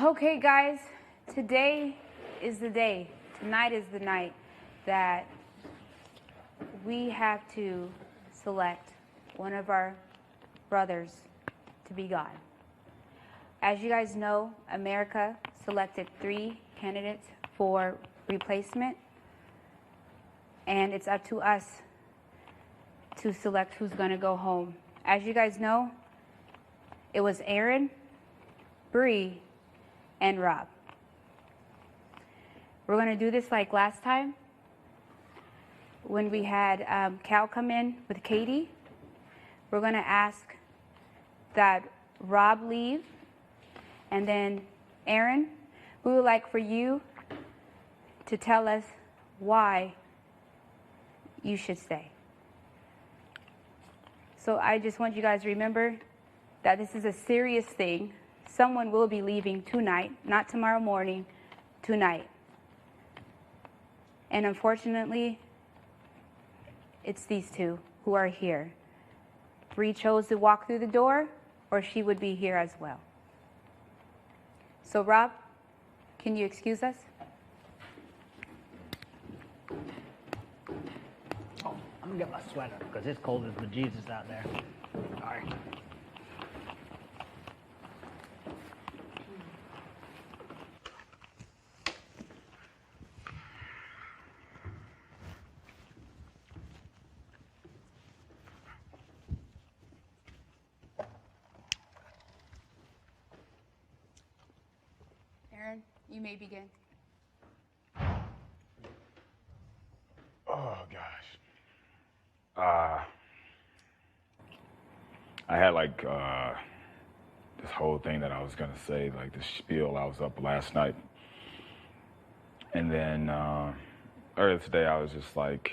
Okay, guys, today is the day. Tonight is the night that we have to select one of our brothers to be God. As you guys know, America selected 3 candidates for replacement, and it's up to us to select who's going to go home. As you guys know, it was Aaron, Bree, and Rob. We're going to do this like last time when we had Cal come in with Katie. We're going to ask that Rob leave, and then Aaron, we would like for you to tell us why you should stay. So I just want you guys to remember that this is a serious thing. Someone will be leaving tonight, not tomorrow morning, tonight. And unfortunately, it's these 2 who are here. Bree chose to walk through the door, or she would be here as well. So Rob, can you excuse us? Oh, I'm gonna get my sweater because it's cold as bejesus out there. Sorry. Aaron, you may begin. Oh gosh. I had this whole thing that I was gonna say, like the spiel. I was up last night, and then earlier today I was just like,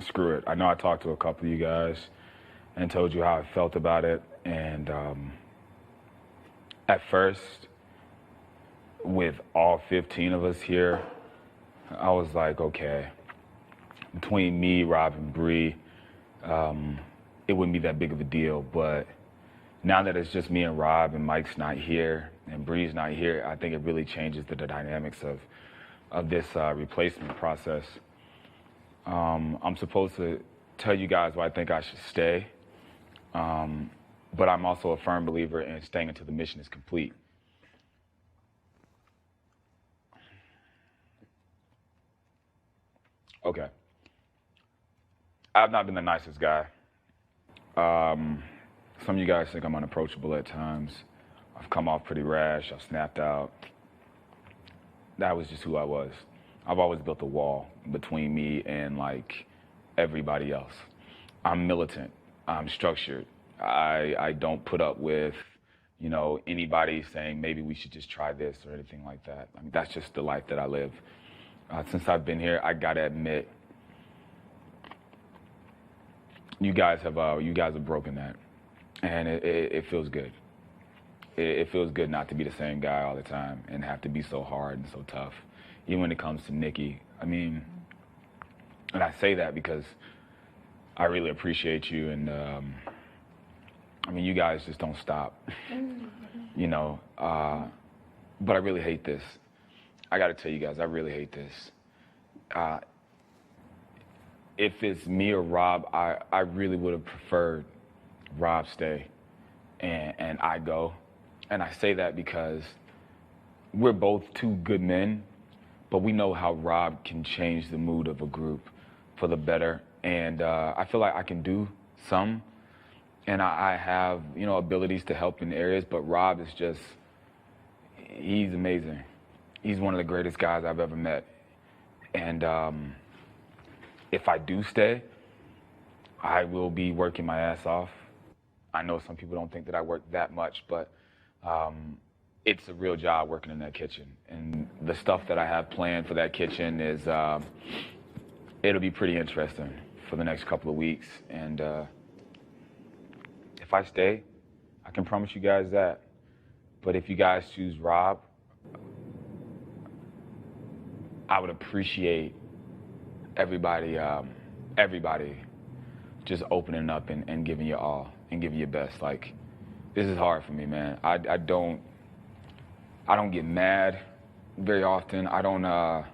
screw it. I know I talked to a couple of you guys and told you how I felt about it, and at first, with all 15 of us here, I was like, okay, between me, Rob, and Bree, it wouldn't be that big of a deal. But now that it's just me and Rob, and Mike's not here, and Bree's not here, I think it really changes the dynamics of this replacement process. I'm supposed to tell you guys why I think I should stay, but I'm also a firm believer in staying until the mission is complete. Okay. I've not been the nicest guy. Some of you guys think I'm unapproachable at times. I've come off pretty rash. I've snapped out. That was just who I was. I've always built a wall between me and like everybody else. I'm militant. I'm structured. I don't put up with, anybody saying maybe we should just try this or anything like that. I mean, that's just the life that I live. Since I've been here, I gotta admit, you guys have broken that, and it feels good. It feels good not to be the same guy all the time and have to be so hard and so tough, even when it comes to Nikki. I mean, and I say that because I really appreciate you, and you guys just don't stop, But I really hate this. I got to tell you guys, I really hate this. If it's me or Rob, I really would have preferred Rob stay and I go. And I say that because we're both 2 good men, but we know how Rob can change the mood of a group for the better. And I feel like I can do some, and I have, abilities to help in areas, but Rob is just, he's amazing. He's one of the greatest guys I've ever met. And if I do stay, I will be working my ass off. I know some people don't think that I work that much, but it's a real job working in that kitchen. And the stuff that I have planned for that kitchen is, it'll be pretty interesting for the next couple of weeks. And if I stay, I can promise you guys that. But if you guys choose Rob, I would appreciate everybody just opening up and giving you all and giving your best. Like, this is hard for me, man. I don't I don't get mad very often. I don't. I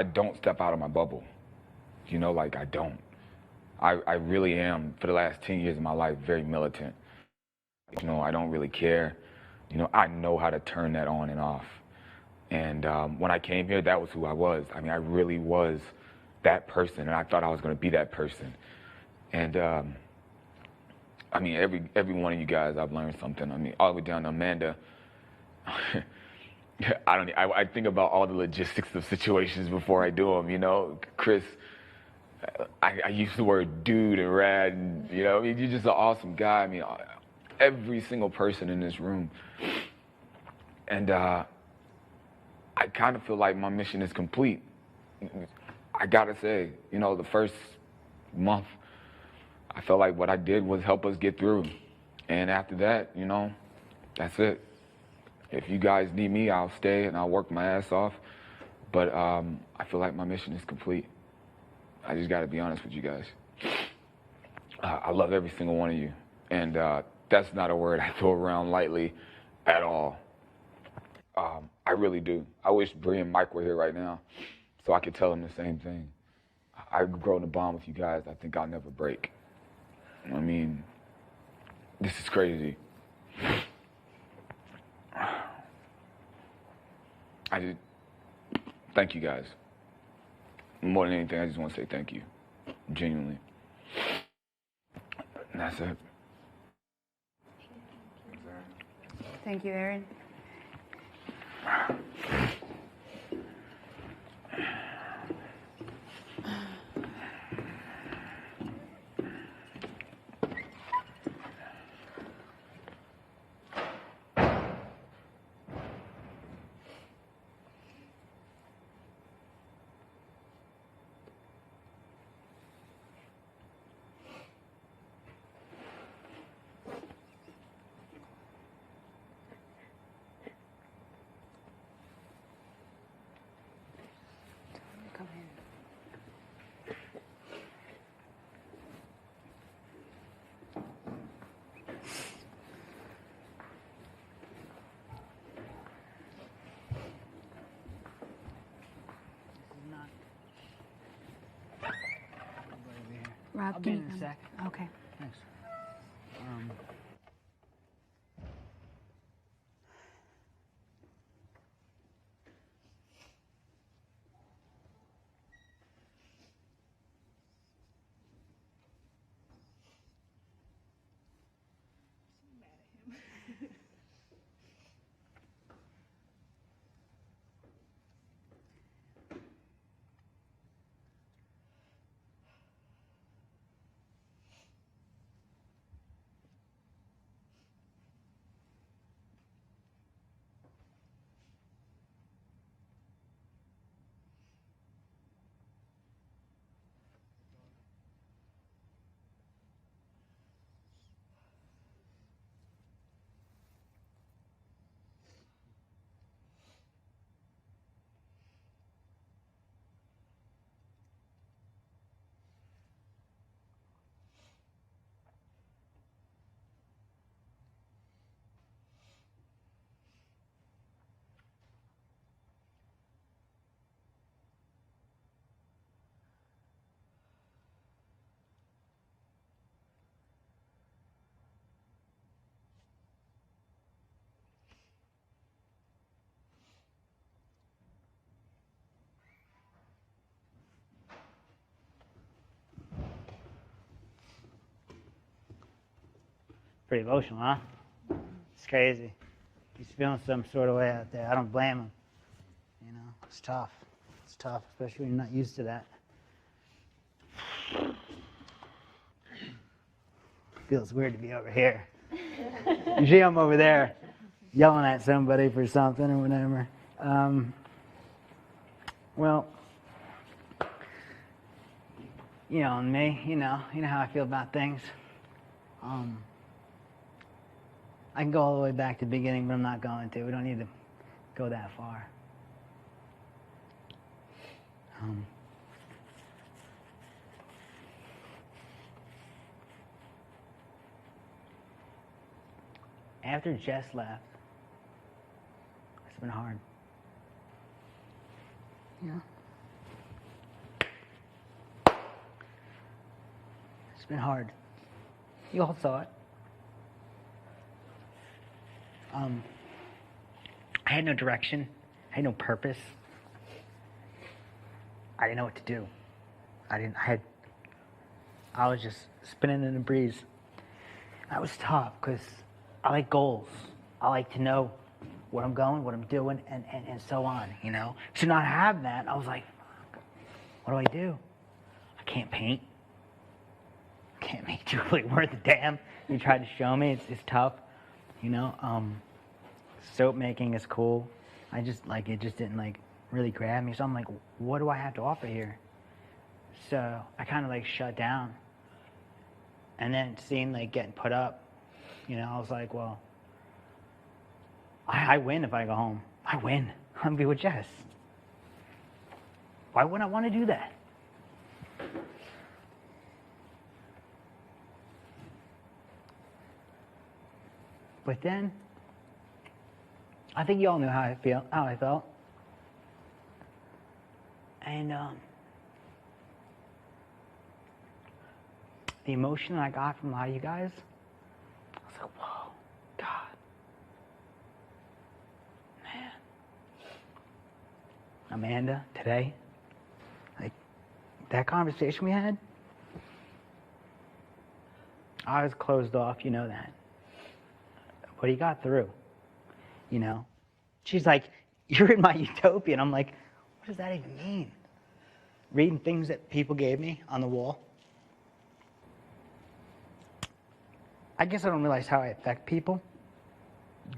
don't step out of my bubble. You know, like I don't. I really am, for the last 10 years of my life, very militant. You know, I don't really care. You know, I know how to turn that on and off. And when I came here, that was who I was. I mean, I really was that person, and I thought I was going to be that person. And I mean, every one of you guys, I've learned something. I mean, all the way down to Amanda. I think about all the logistics of situations before I do them. You know, Chris. I use the word dude and rad, and, you know, I mean, you're just an awesome guy. I mean, every single person in this room. And I kind of feel like my mission is complete. I gotta say, you know, the first month, I felt like what I did was help us get through. And after that, you know, that's it. If you guys need me, I'll stay and I'll work my ass off. But I feel like my mission is complete. I just got to be honest with you guys. I love every single one of you. And that's not a word I throw around lightly at all. I really do. I wish Bree and Mike were here right now so I could tell them the same thing. I've grown a bond with you guys I think I'll never break. I mean, this is crazy. I just, thank you guys. More than anything, I just want to say thank you, genuinely. And that's it. Thank you, Aaron. Come here. Rob, I'll can be you in a come? sec. Okay. Thanks. Pretty emotional, huh? It's crazy. He's feeling some sort of way out there. I don't blame him. You know, it's tough. It's tough, especially when you're not used to that. Feels weird to be over here. Usually I'm over there yelling at somebody for something or whatever. Well, you know, and me, you know how I feel about things. I can go all the way back to the beginning, but I'm not going to. We don't need to go that far. after Jess left, it's been hard. Yeah. It's been hard. You all saw it. I had no direction. I had no purpose. I didn't know what to do. I was just spinning in the breeze. That was tough because I like goals. I like to know where I'm going, what I'm doing, and so on, you know? To not have that, I was like, what do I do? I can't paint. I can't make jewelry worth a damn. You tried to show me, it's tough, you know? Soap making is cool. I just, like, it just didn't, like, really grab me. So I'm like, what do I have to offer here? So I kind of, like, shut down. And then seeing, like, getting put up, you know, I was like, well, I win if I go home. I win. I'm going to be with Jess. Why wouldn't I want to do that? But then, I think you all knew how I felt. And the emotion that I got from a lot of you guys, I was like, whoa, God. Man. Amanda, today, like, that conversation we had, I was closed off, you know that. But he got through, you know. She's like, you're in my utopia. And I'm like, what does that even mean? Reading things that people gave me on the wall. I guess I don't realize how I affect people.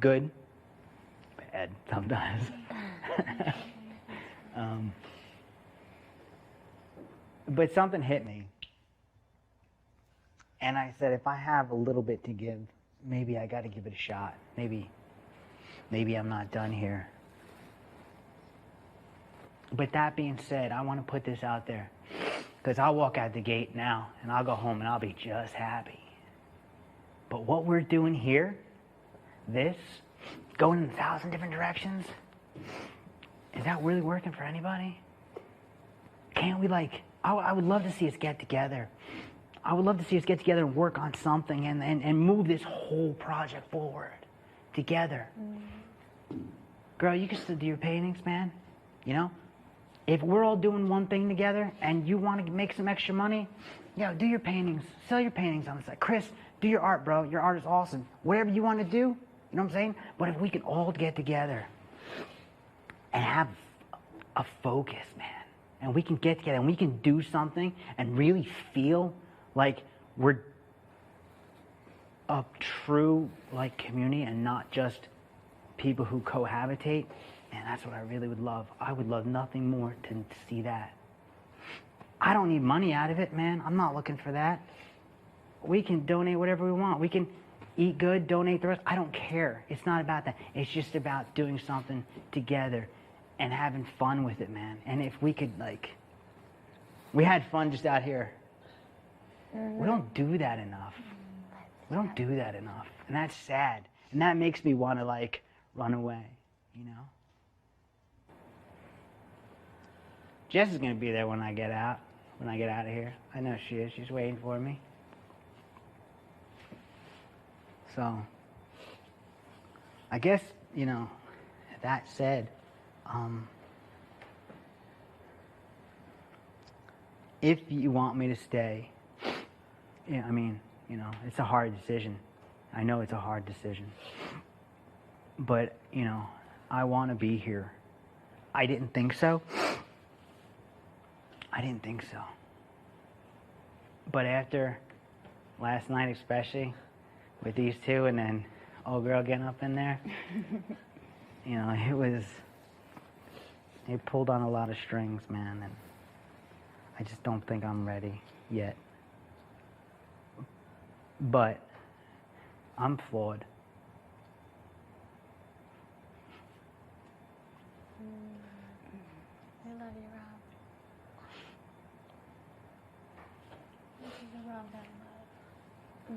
Good, bad sometimes. But something hit me. And I said, if I have a little bit to give, maybe I got to give it a shot. Maybe I'm not done here. But that being said, I want to put this out there. Because I'll walk out the gate now, and I'll go home, and I'll be just happy. But what we're doing here, this, going in 1,000 different directions, is that really working for anybody? Can't we, like, I would love to see us get together. I would love to see us get together and work on something and move this whole project forward together. Girl, you can still do your paintings, man. You know? If we're all doing one thing together and you want to make some extra money, do your paintings. Sell your paintings on the side. Chris, do your art, bro. Your art is awesome. Whatever you want to do, you know what I'm saying? But if we can all get together and have a focus, man, and we can get together and we can do something and really feel like we're a true, like, community and not just people who cohabitate, and that's what I really would love. I would love nothing more to see that. I don't need money out of it, man. I'm not looking for that. We can donate whatever we want. We can eat good, donate the rest. I don't care. It's not about that. It's just about doing something together and having fun with it, man. And if we could, like, we had fun just out here. We don't do that enough. We don't do that enough. And that's sad. And that makes me want to, like, run away, you know? Jess is going to be there when I get out of here. I know she is. She's waiting for me. So, I guess, you know, that said, if you want me to stay, yeah, I mean, you know, it's a hard decision. I know it's a hard decision. But, you know, I want to be here. I didn't think so. But after last night especially, with these two and then old girl getting up in there, you know, it pulled on a lot of strings, man, and I just don't think I'm ready yet. But I'm flawed. I love you, Rob. This is the Rob that I love.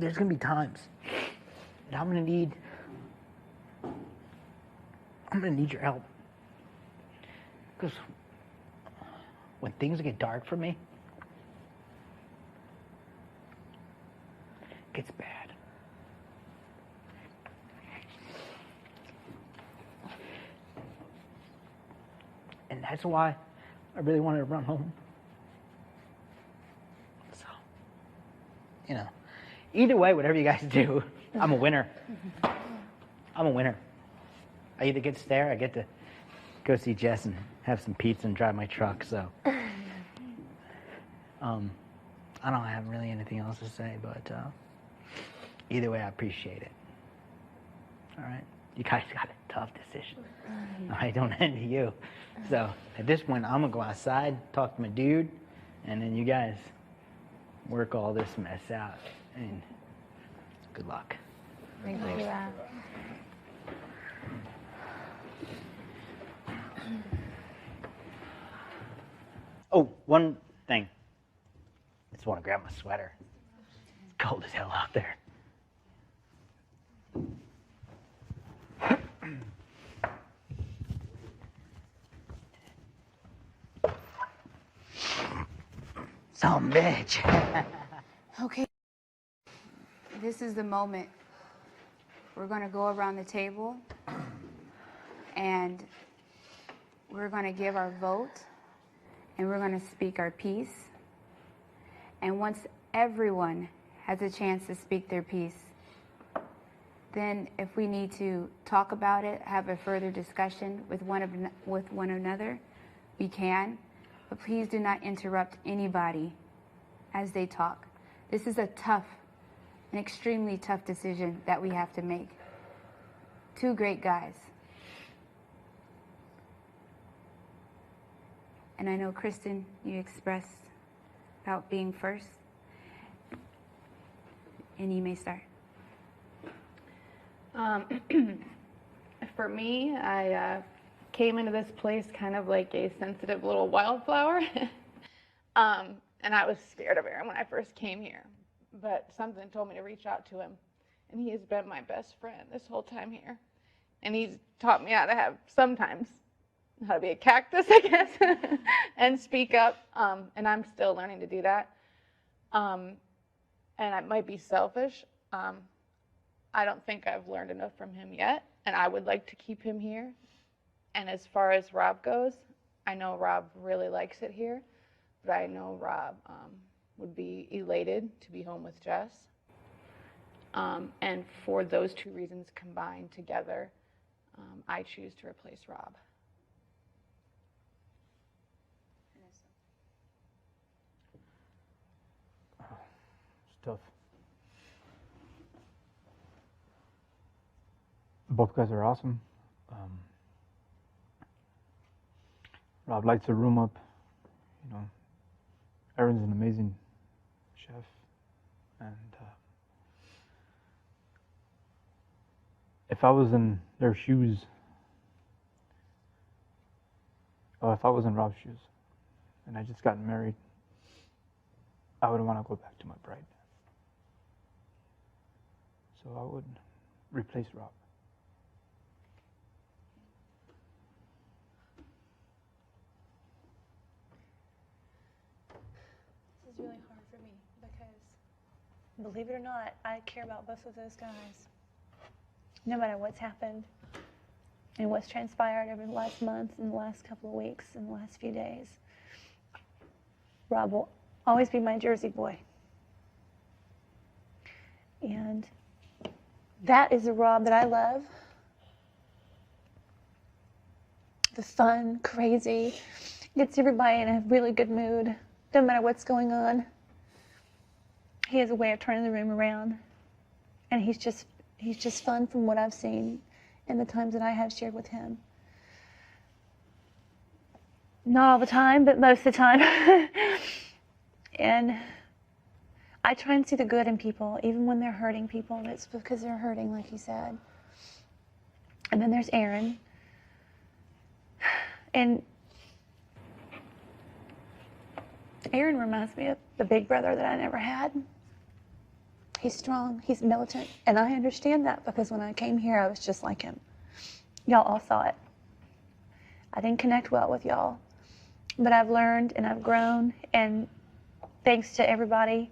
there's going to be times that I'm going to need your help. Because when things get dark for me, it gets bad. And that's why I really wanted to run home. So, either way, whatever you guys do, I'm a winner. I'm a winner. I either get to stay or I get to go see Jess and have some pizza and drive my truck. So, I don't have really anything else to say, but either way, I appreciate it. All right? You guys got a tough decision. I don't envy you. So, at this point, I'm going to go outside, talk to my dude, and then you guys work all this mess out. And good luck. Thank you. Oh, one thing. I just want to grab my sweater. It's cold as hell out there. Some bitch. Okay. This is the moment. We're going to go around the table and we're going to give our vote and we're going to speak our piece. And once everyone has a chance to speak their piece, then if we need to talk about it, have a further discussion with one another, we can. But please do not interrupt anybody as they talk. This is an extremely tough decision that we have to make. Two great guys. And I know, Kristen, you expressed about being first. And you may start. For me, I came into this place kind of like a sensitive little wildflower. And I was scared of Aaron when I first came here. But something told me to reach out to him. And he has been my best friend this whole time here. And he's taught me how to how to be a cactus, I guess, and speak up. And I'm still learning to do that. And I might be selfish. I don't think I've learned enough from him yet. And I would like to keep him here. And as far as Rob goes, I know Rob really likes it here. But I know Rob would be elated to be home with Jess. And for those two reasons combined together, I choose to replace Rob. It's tough. Both guys are awesome. Rob lights the room up. Aaron's an amazing chef, and if I was in their shoes, or if I was in Rob's shoes, and I just gotten married, I would want to go back to my bride. So I would replace Rob. This is really hard for me because, believe it or not, I care about both of those guys. No matter what's happened and what's transpired over the last month and the last couple of weeks and the last few days, Rob will always be my Jersey boy. And that is the Rob that I love. The fun, crazy, gets everybody in a really good mood, no matter what's going on. He has a way of turning the room around. And he's just fun from what I've seen in the times that I have shared with him. Not all the time, but most of the time. And I try and see the good in people, even when they're hurting people. It's because they're hurting, like he said. And then there's Aaron. And Aaron reminds me of the big brother that I never had. He's strong, he's militant, and I understand that because when I came here, I was just like him. Y'all all saw it. I didn't connect well with y'all, but I've learned and I've grown, and thanks to everybody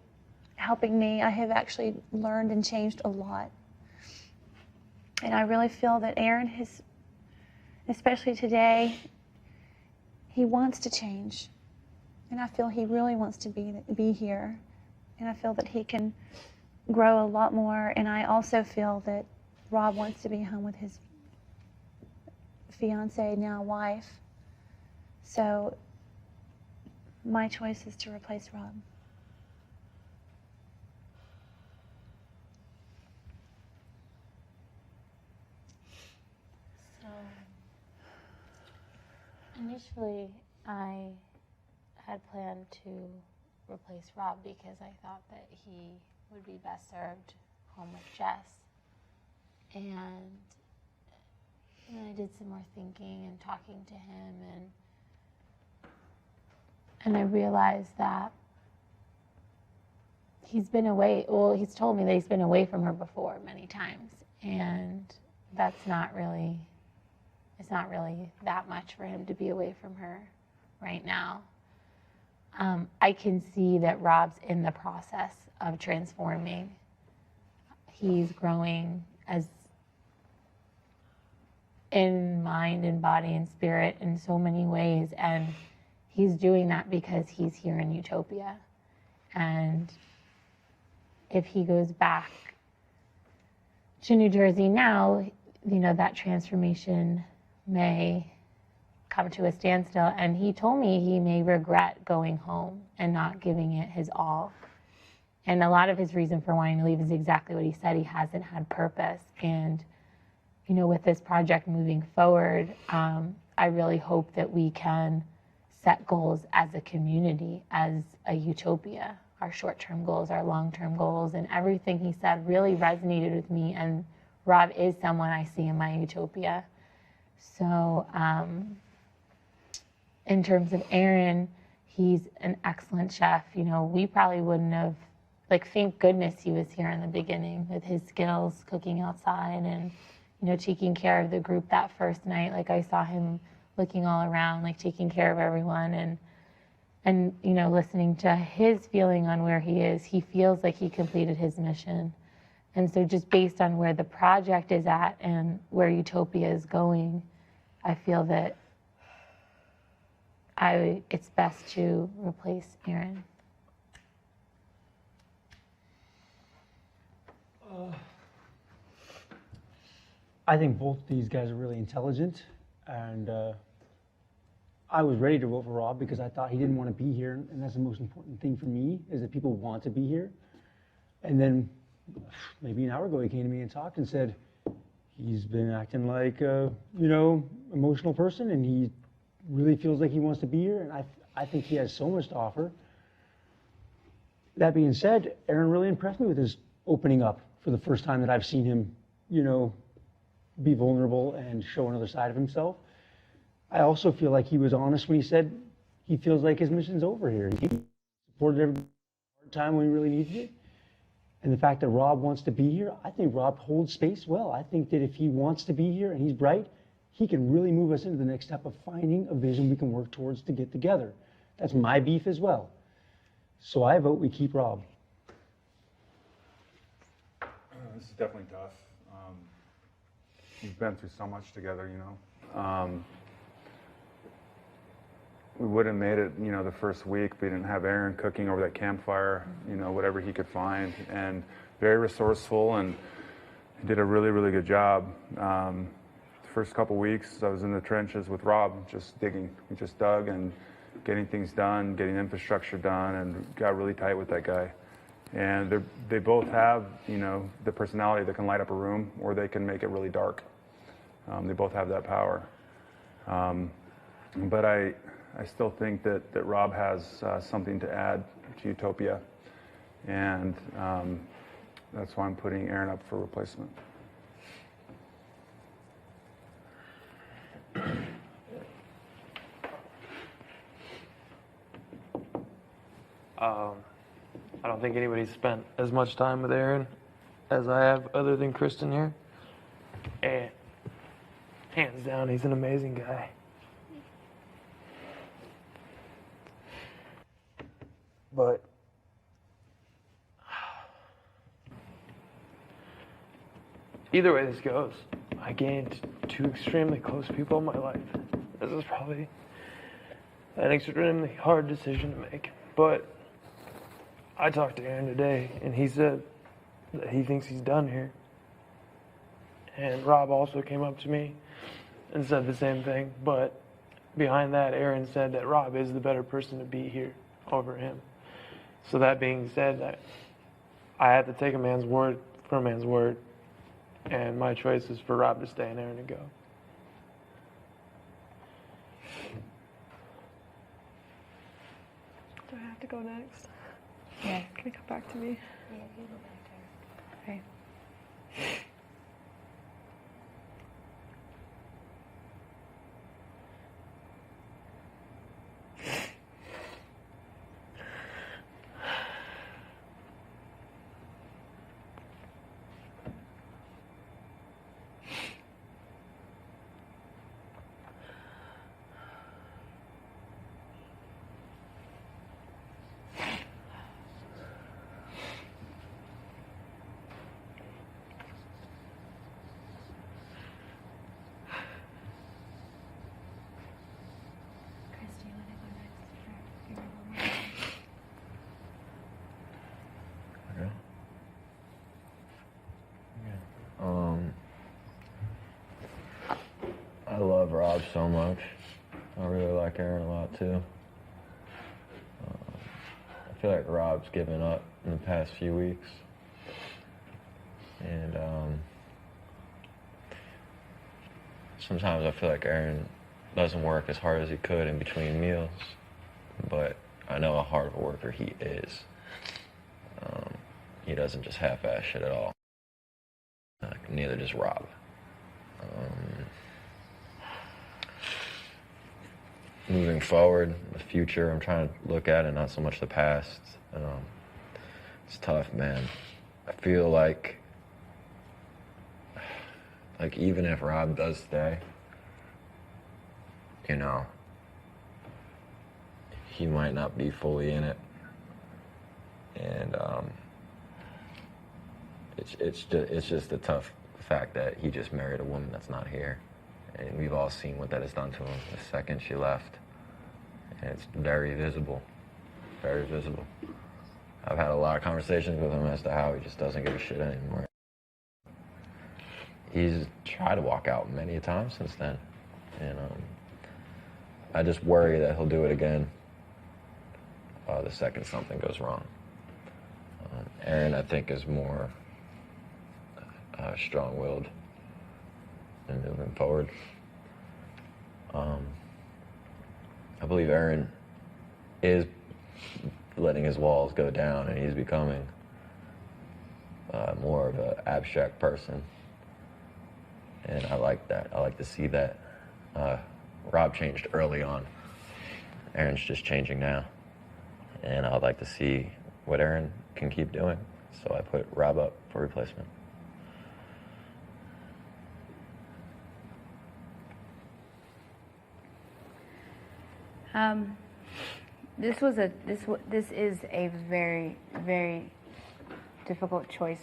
helping me, I have actually learned and changed a lot. And I really feel that Aaron has, especially today, he wants to change. And I feel he really wants to be here. And I feel that he can grow a lot more. And I also feel that Rob wants to be home with his fiance, now wife. So my choice is to replace Rob. So initially, I had planned to replace Rob because I thought that he would be best served home with Jess. And I did some more thinking and talking to him, and I realized that he's been away. Well, he's told me that he's been away from her before many times, and it's not really that much for him to be away from her right now. I can see that Rob's in the process of transforming. He's growing as in mind and body and spirit in so many ways, and he's doing that because he's here in Utopia. And if he goes back to New Jersey now, that transformation may come to a standstill. And he told me he may regret going home and not giving it his all. And a lot of his reason for wanting to leave is exactly what he said. He hasn't had purpose. And with this project moving forward, I really hope that we can set goals as a community, as a Utopia, our short-term goals, our long-term goals, and everything he said really resonated with me. And Rob is someone I see in my Utopia. So in terms of Aaron, he's an excellent chef. We probably wouldn't have, thank goodness he was here in the beginning with his skills, cooking outside and, taking care of the group that first night. I saw him looking all around, taking care of everyone and listening to his feeling on where he is. He feels like he completed his mission. And so just based on where the project is at and where Utopia is going, I feel that it's best to replace Aaron. I think both these guys are really intelligent, and I was ready to vote for Rob because I thought he didn't want to be here, and that's the most important thing for me, is that people want to be here. And then maybe an hour ago he came to me and talked and said he's been acting like a emotional person, and he really feels like he wants to be here, and I think he has so much to offer. That being said, Aaron really impressed me with his opening up for the first time that I've seen him, be vulnerable and show another side of himself. I also feel like he was honest when he said he feels like his mission's over here. He supported every time when he really needed it. And the fact that Rob wants to be here, I think Rob holds space well. I think that if he wants to be here and he's bright, he can really move us into the next step of finding a vision we can work towards to get together. That's my beef as well. So I vote we keep Rob. This is definitely tough. We've been through so much together, we wouldn't have made it, the first week if we didn't have Aaron cooking over that campfire, whatever he could find, and very resourceful, and he did a really, really good job. The first couple weeks, I was in the trenches with Rob, just digging. We just dug and getting things done, getting infrastructure done, and got really tight with that guy. And they both have, the personality that can light up a room, or they can make it really dark. They both have that power. But I still think that Rob has something to add to Utopia, and that's why I'm putting Aaron up for replacement. I don't don't think anybody's spent as much time with Aaron as I have, other than Kristen here. And hands down, he's an amazing guy. But either way this goes, I gained 2 extremely close people in my life. This is probably an extremely hard decision to make. But I talked to Aaron today, and he said that he thinks he's done here. And Rob also came up to me and said the same thing. But behind that, Aaron said that Rob is the better person to be here over him. So that being said, I had to take a man's word for a man's word. And my choice is for Rob to stay and Aaron to go. Do I have to go next? Yeah. Can you come back to me? Yeah, you go back to her. Okay. I love Rob so much. I really like Aaron a lot too. I feel like Rob's given up in the past few weeks. And sometimes I feel like Aaron doesn't work as hard as he could in between meals. But I know how hard of a worker he is. He doesn't just half-ass shit at all. Neither does Rob. Moving forward, the future, I'm trying to look at it, not so much the past. It's tough, man. I feel like even if Rob does stay, you know, he might not be fully in it. And it's just a tough fact that he just married a woman that's not here. And we've all seen what that has done to him the second she left. And it's very visible. Very visible. I've had a lot of conversations with him as to how he just doesn't give a shit anymore. He's tried to walk out many times since then. And I just worry that he'll do it again the second something goes wrong. Aaron, I think, is more strong-willed and moving forward. I believe Aaron is letting his walls go down, and he's becoming more of an abstract person. And I like that. I like to see that. Rob changed early on. Aaron's just changing now. And I'd like to see what Aaron can keep doing. So I put Rob up for replacement. This is a very, very difficult choice.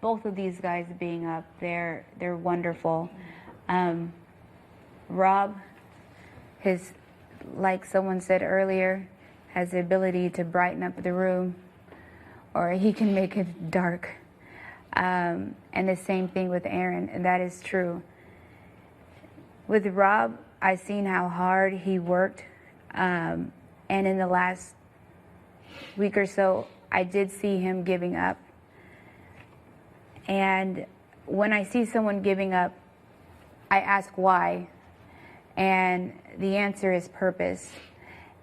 Both of these guys being up, they're wonderful. Rob, like someone said earlier, has the ability to brighten up the room, or he can make it dark. And the same thing with Aaron, and that is true. With Rob, I've seen how hard he worked, and in the last week or so, I did see him giving up. And when I see someone giving up, I ask why, and the answer is purpose.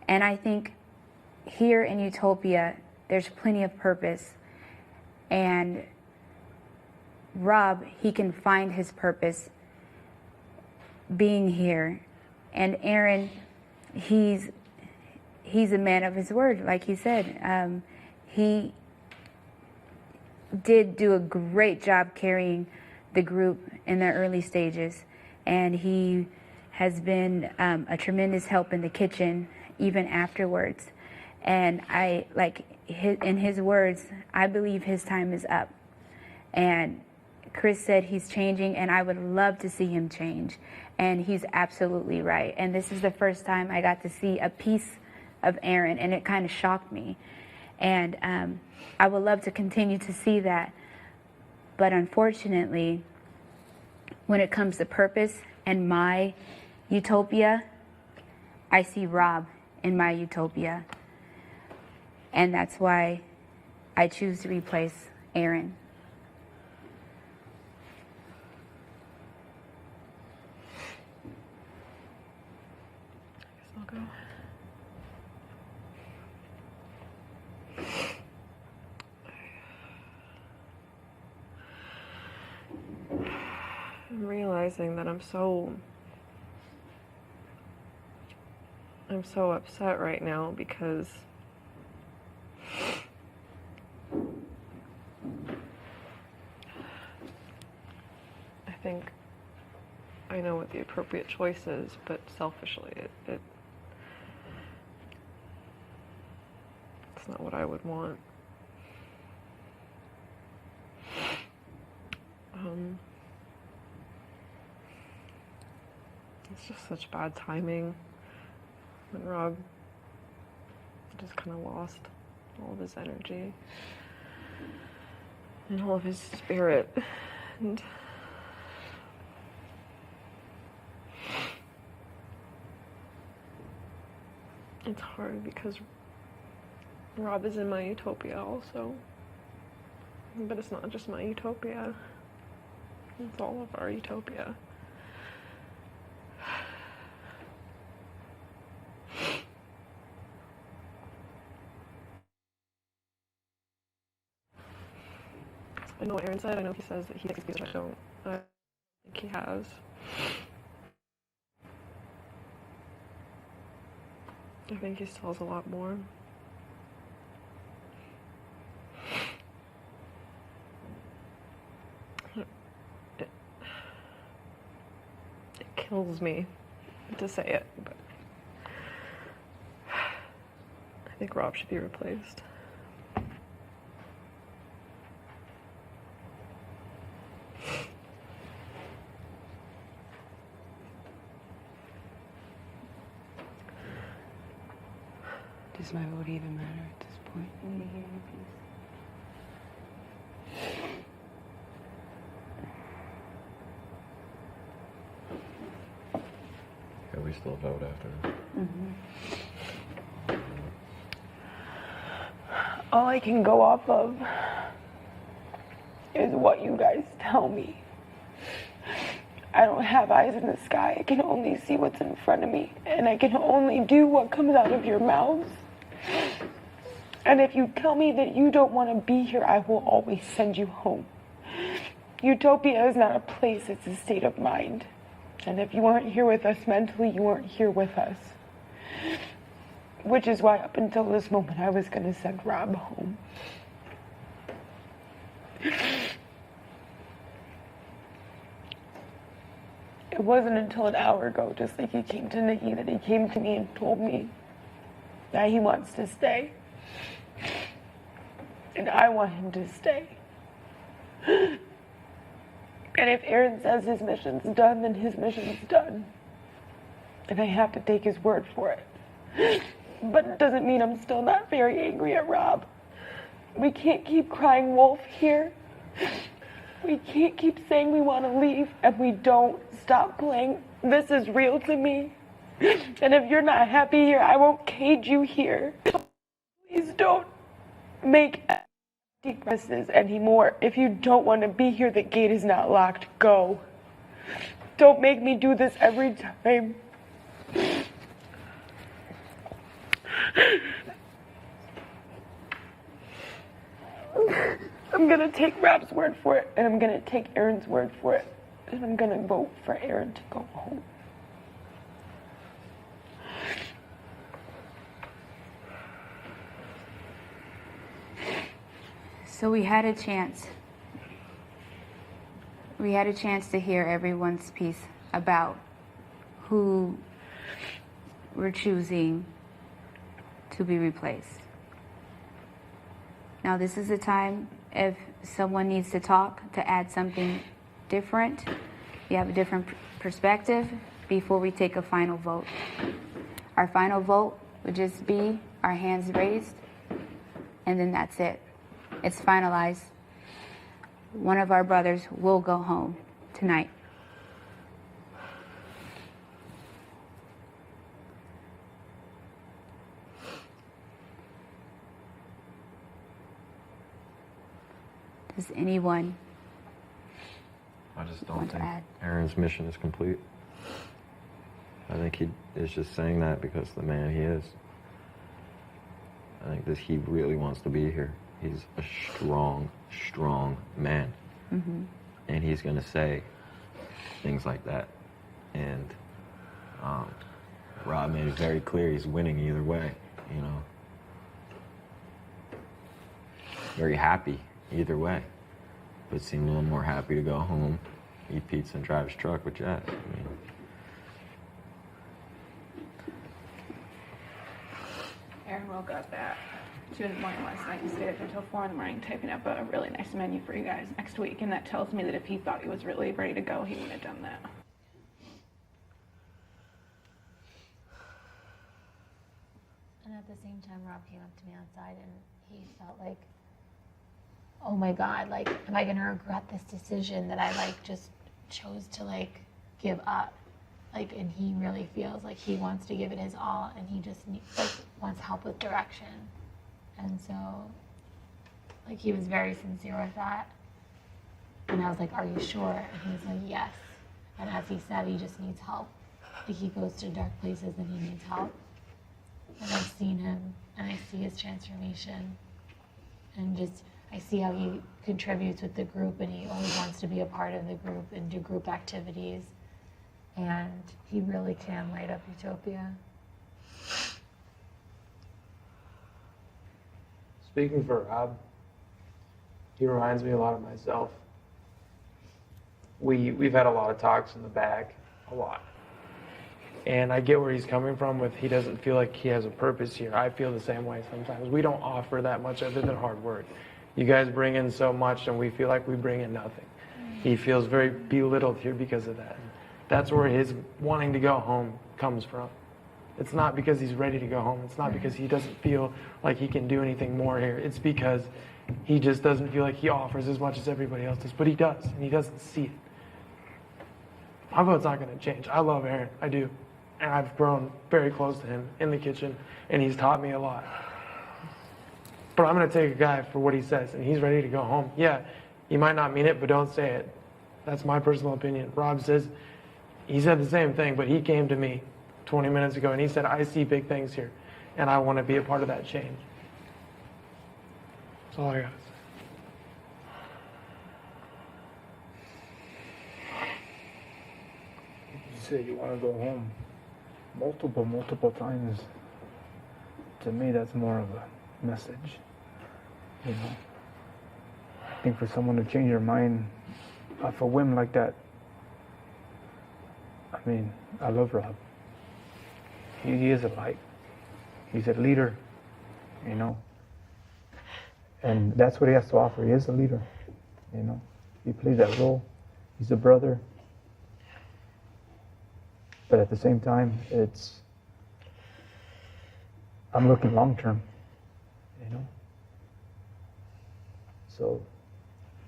And I think here in Utopia, there's plenty of purpose. And Rob, he can find his purpose being here. And Aaron, he's he's a man of his word, like he said. He did do a great job carrying the group in the early stages, and he has been a tremendous help in the kitchen even afterwards. And in his words, I believe his time is up. And Chris said he's changing, and I would love to see him change. And he's absolutely right. And this is the first time I got to see a piece of Aaron, and it kind of shocked me. And I would love to continue to see that. But unfortunately, when it comes to purpose and my utopia, I see Rob in my utopia. And that's why I choose to replace Aaron. I'll go. I'm realizing that I'm so upset right now because I think I know what the appropriate choice is, but selfishly it's not what I would want. It's just such bad timing. And Rob just kind of lost all of his energy and all of his spirit. And it's hard because Rob is in my utopia also. But it's not just my utopia. It's all of our utopia. I know what Aaron said. I know he says that he takes abuse. I don't. I think he has. I think he still has a lot more. It kills me to say it, but I think Rob should be replaced. Does my vote even matter at this point? Can we still vote after? All I can go off of is what you guys tell me. I don't have eyes in the sky. I can only see what's in front of me, and I can only do what comes out of your mouths. And if you tell me that you don't want to be here, I will always send you home. Utopia is not a place, it's a state of mind. And if you aren't here with us mentally, you aren't here with us. Which is why up until this moment, I was going to send Rob home. It wasn't until an hour ago, just like he came to Nikki, that he came to me and told me that he wants to stay. And I want him to stay. And if Aaron says his mission's done, then his mission's done. And I have to take his word for it. But it doesn't mean I'm still not very angry at Rob. We can't keep crying wolf here. We can't keep saying we want to leave and we don't stop playing. This is real to me. And if you're not happy here, I won't cage you here. Please don't make empty promises anymore. If you don't want to be here, the gate is not locked. Go. Don't make me do this every time. I'm gonna take Rob's word for it, and I'm gonna take Aaron's word for it, and I'm gonna vote for Aaron to go home. So we had a chance. We had a chance to hear everyone's piece about who we're choosing to be replaced. Now this is a time if someone needs to talk, to add something different, you have a different perspective before we take a final vote. Our final vote would just be our hands raised, and then that's it. It's finalized. One of our brothers will go home tonight. Does anyone I just don't want to think add? Aaron's mission is complete. I think he is just saying that because of the man he is. I think that he really wants to be here. He's a strong, strong man. Mm-hmm. And he's going to say things like that. And Rob made it very clear he's winning either way, you know. Very happy either way. But seemed a little more happy to go home, eat pizza, and drive his truck with Jazz. I mean, Erin woke up at 2 in the morning last night and stayed up until 4 in the morning typing up a really nice menu for you guys next week, and that tells me that if he thought he was really ready to go, he would have done that. And at the same time, Rob came up to me outside and he felt like, oh my God, like, am I gonna regret this decision that I like just chose to like give up? Like, and he really feels like he wants to give it his all, and he just wants help with direction. And so, like, he was very sincere with that. And I was like, are you sure? And he was like, yes. And as he said, he just needs help. Like, he goes to dark places and he needs help. And I've seen him, and I see his transformation. And just, I see how he contributes with the group, and he always wants to be a part of the group and do group activities. And he really can light up Utopia. Speaking for Rob, he reminds me a lot of myself. We've had a lot of talks in the back, a lot. And I get where he's coming from with he doesn't feel like he has a purpose here. I feel the same way sometimes. We don't offer that much other than hard work. You guys bring in so much and we feel like we bring in nothing. He feels very belittled here because of that. That's where his wanting to go home comes from. It's not because he's ready to go home. It's not because he doesn't feel like he can do anything more here. It's because he just doesn't feel like he offers as much as everybody else does. But he does, and he doesn't see it. My vote's not going to change. I love Aaron. I do. And I've grown very close to him in the kitchen, and he's taught me a lot. But I'm going to take a guy for what he says, and he's ready to go home. Yeah, he might not mean it, but don't say it. That's my personal opinion. Rob says, he said the same thing, but he came to me 20 minutes ago, and he said, I see big things here, and I want to be a part of that change. That's all I got to say. You say you want to go home multiple times. To me, that's more of a message. You know, I think for someone to change their mind off a whim like that, I mean, I love Rob. He is a light. He's a leader, you know. And that's what he has to offer. He is a leader, you know. He plays that role. He's a brother. But at the same time, I'm looking long term, you know. So,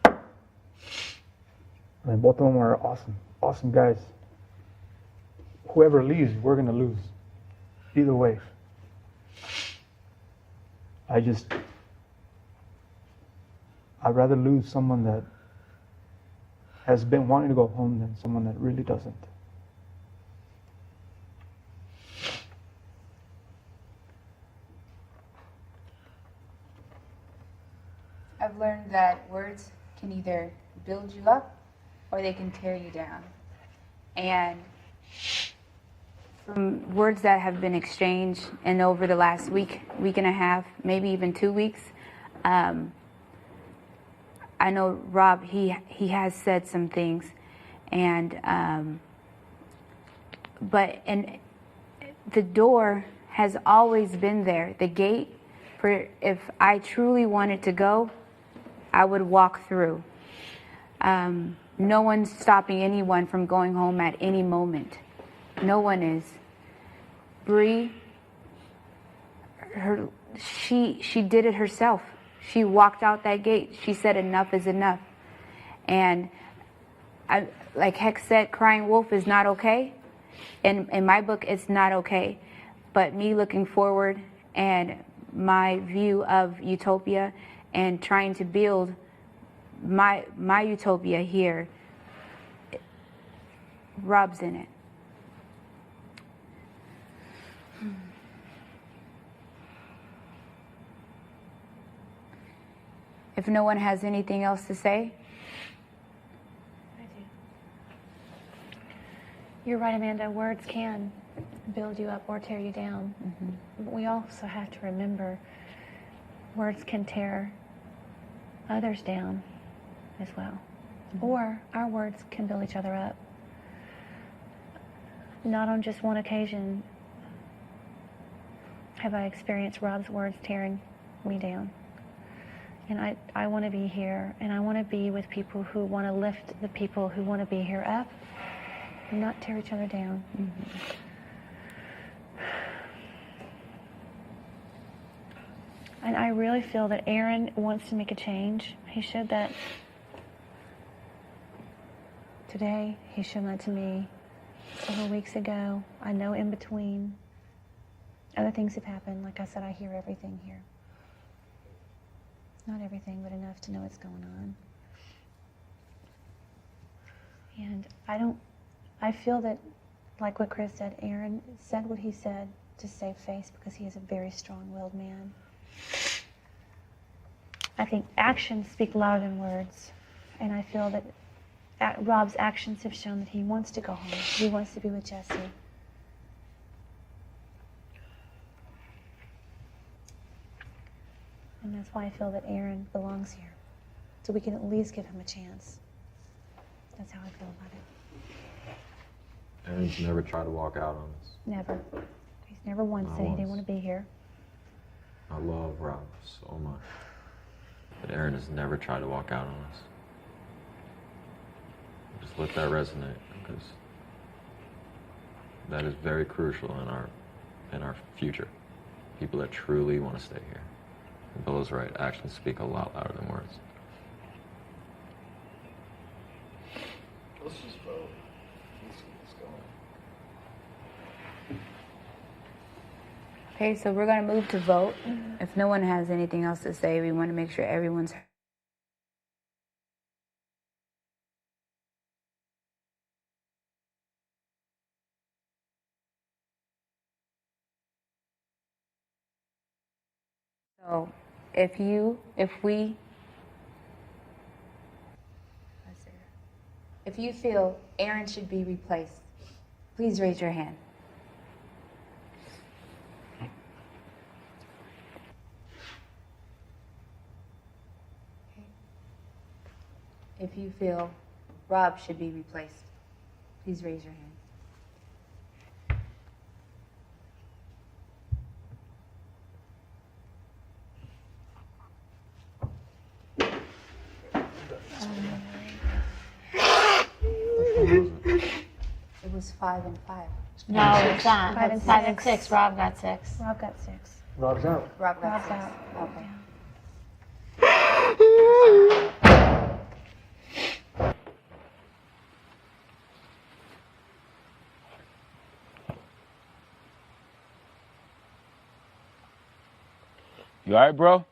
I mean, both of them are awesome guys. Whoever leaves, we're going to lose. Either way. I'd rather lose someone that has been wanting to go home than someone that really doesn't. I've learned that words can either build you up or they can tear you down. And from words that have been exchanged and over the last week and a half, maybe even 2 weeks, I know Rob, he has said some things, and and the door has always been there. The gate, for if I truly wanted to go, I would walk through. No one's stopping anyone from going home at any moment. No one is. Bree, she did it herself. She walked out that gate. She said enough is enough. And like Hex said, crying wolf is not okay. In my book, it's not okay. But me looking forward and my view of utopia and trying to build my utopia here, Rob's in it. If no one has anything else to say. You're right, Amanda. Words can build you up or tear you down. But we also have to remember words can tear others down as well. Or our words can build each other up. Not on just one occasion have I experienced Rob's words tearing me down. And I want to be here, and I want to be with people who want to lift the people who want to be here up and not tear each other down. And I really feel that Aaron wants to make a change. He showed that today. He showed that to me several weeks ago. I know in between other things have happened. Like I said, I hear everything here. Not everything, but enough to know what's going on. And I feel that, like what Chris said, Aaron said what he said to save face because he is a very strong-willed man. I think actions speak louder than words. And I feel that Rob's actions have shown that he wants to go home. He wants to be with Jesse. And that's why I feel that Aaron belongs here. So we can at least give him a chance. That's how I feel about it. Aaron's never tried to walk out on us. Never. He's never once said he didn't want to be here. I love Rob so much. But Aaron has never tried to walk out on us. Just let that resonate, because that is very crucial in our future. People that truly want to stay here. And Bill is right. Actions speak a lot louder than words. Let's just vote. Let's get this going. Okay, so we're going to move to vote. If no one has anything else to say, we want to make sure everyone's heard. So if you feel Aaron should be replaced, please raise your hand. If you feel Rob should be replaced, please raise your hand. It was 5 and 5. No, it's not. 5 and 5 and 6. 6. Rob got 6. Rob got 6. Rob's out. Rob got Rob's 6. out. Okay. You all right, bro?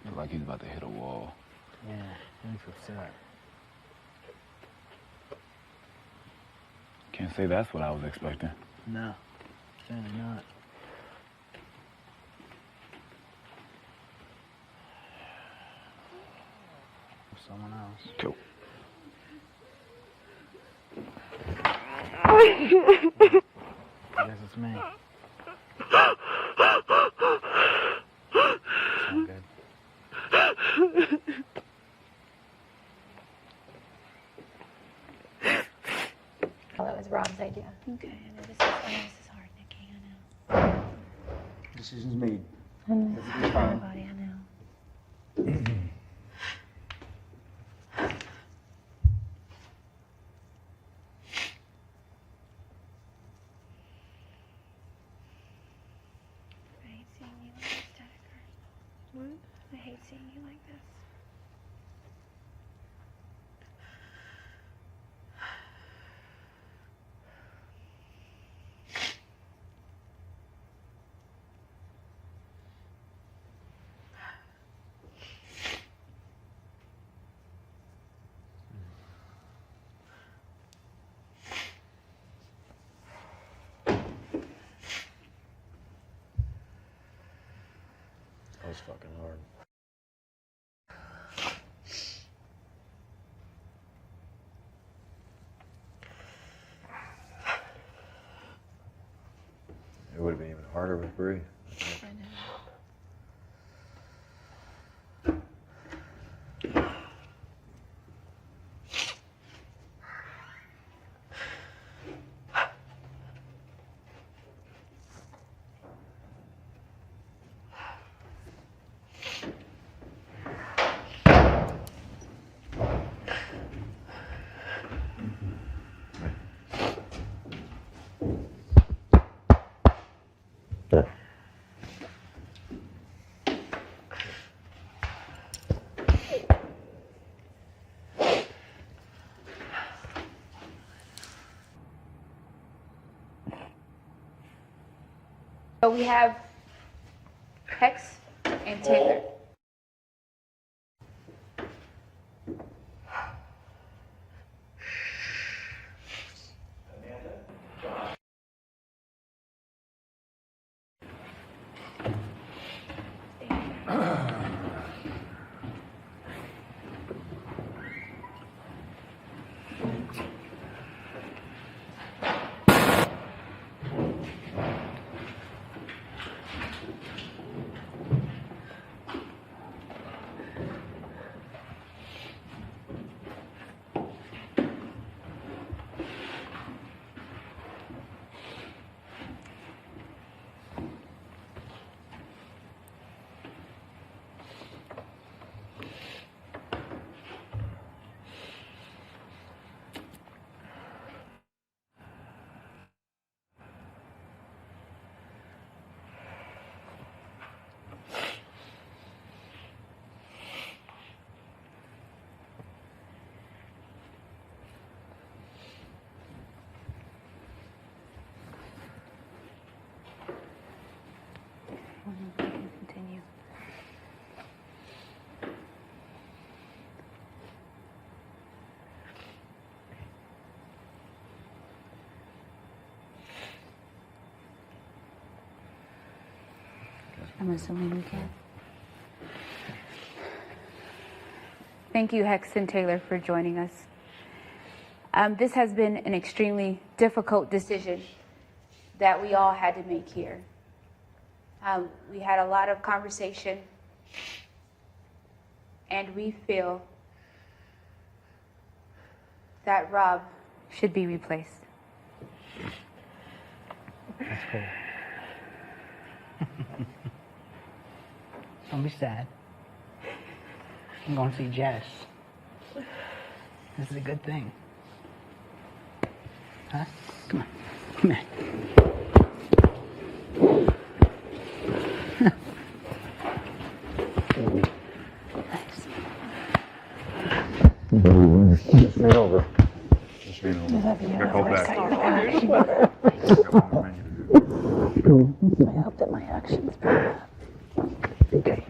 Look like he's about to hit a wall. Yeah, he's upset. Can't say that's what I was expecting. No, certainly not. Someone else. Cool. guess it's me. Sound good. Well, that was Rob's idea. Okay, I know this is hard, Nikki. I know. Decision's made. I know. Everybody, I know. I hate seeing you like this, Dedeker. What? I hate seeing you like this. That was fucking hard. It would have been even harder with Bree. I know. So we have Hex and Taylor. We can continue. I'm assuming we can. Thank you, Hex and Taylor, for joining us. This has been an extremely difficult decision that we all had to make here. We had a lot of conversation, and we feel that Rob should be replaced. That's cool. Don't be sad. I'm going to see Jess. This is a good thing. Huh? Come on. Come here. Just lean over. Just lean over. Back all back. I hope that my actions prove that. Okay.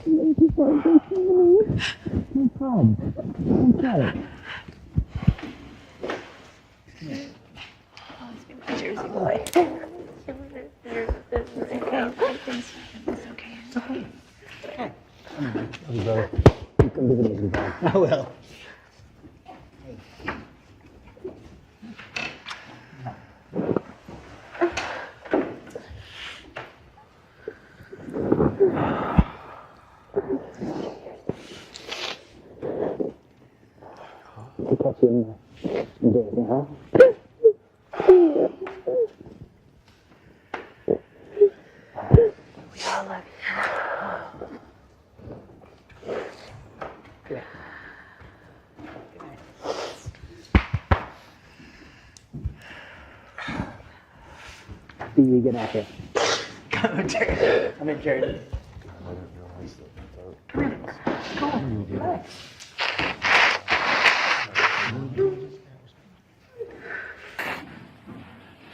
Thank you for listening to me. My Rob, look at it. Jersey boy. It's okay. It's okay. It's okay. You come visit us again. I will. Catch you in Jersey, huh? We all love you. Yeah. See you get out here. Come in Jersey. I'm in Jersey. Come here. Go on. Relax.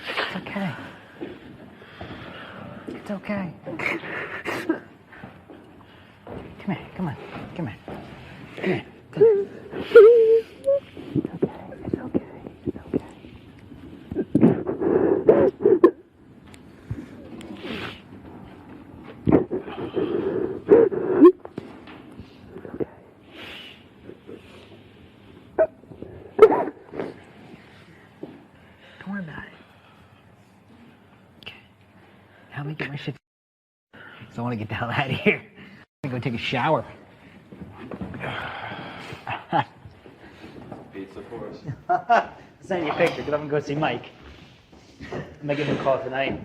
It's okay. It's okay. Come here. Come on. Come here. Come here. Come here. It's okay. It's okay. Don't worry about it. Okay. Help me get my shit. So I want to get the hell out of here. I'm gonna go take a shower. Pizza for us. I'll send you a picture because I'm gonna go see Mike. I'm gonna give him a call tonight.